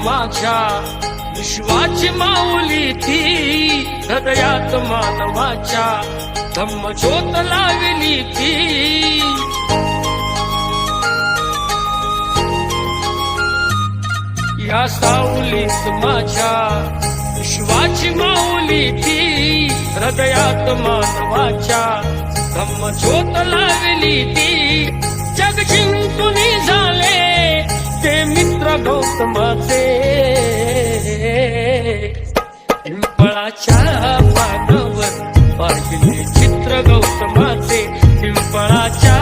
माझ्या विश्वाची माऊली ती हृदयात मानवाच्या धम्मज्योत लावली ती या सावलीत माझ्या विश्वाची माऊली ती हृदयात मानवाच्या धम्मज्योत लावली ती जग जिंकून झाले ते मित्र गौतमाचे पिंपळाच्या पानावर पाहिले चित्र गौतमाचे पिंपळाच्या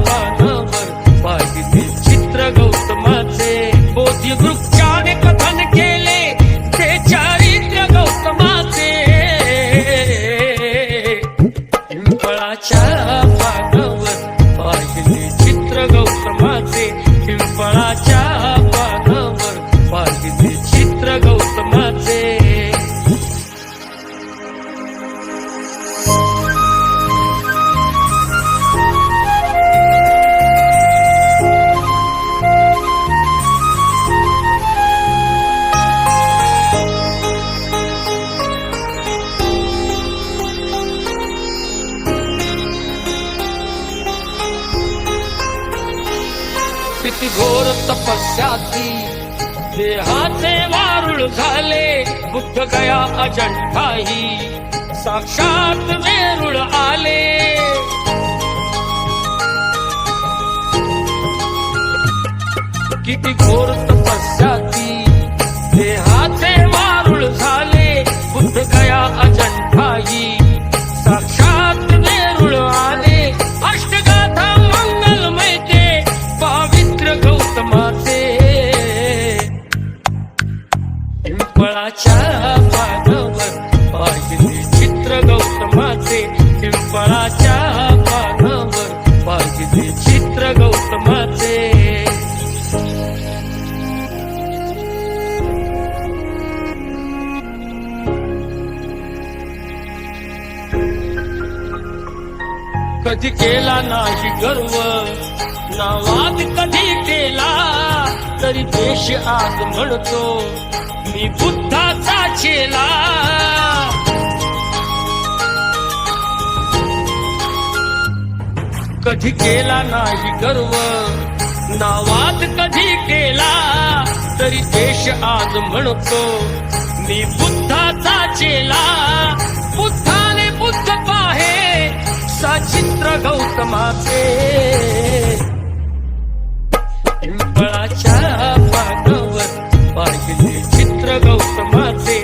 पानावर पाहिले चित्र गौतमाचे बोधी वृक्षाने कथन केले ते चारित्र्य गौतमाचे पिंपळाच्या पानावर पाहिले चित्र गौतमाचे पिंपळाच्या पानावर पाहिले चित्र गौतमाचे किती घोर तपस्या ती देहाचे वारुळ झाले बुद्ध गया अजंठाही साक्षात वेरूळ आले किती घोर तपस्या ती देहाचे वारुळ झाले बुद्ध गया अजंठाही साक्षात वेरूळ आले अष्टगाथा मंगलमय ते पवित्र गौतमाचे पिंपळाच्या पानावर पाहिले चित्र गौतमाचे पिंपळाच्या पानावर पाहिले चित्र गौतमाचे कधी केला नाही गर्व ना वाद कधी केला तरी देश आज म्हणतो मी बुद्धाचा चेला कधी केला नाही गर्व ना वाद कधी केला तरी देश आज म्हणतो मी बुद्धाचा चेला बुद्धाने बुद्ध पाहे सचित्र गौतमाचे पिंपळाच्या पानावर पाहिले चित्र गौतमाचे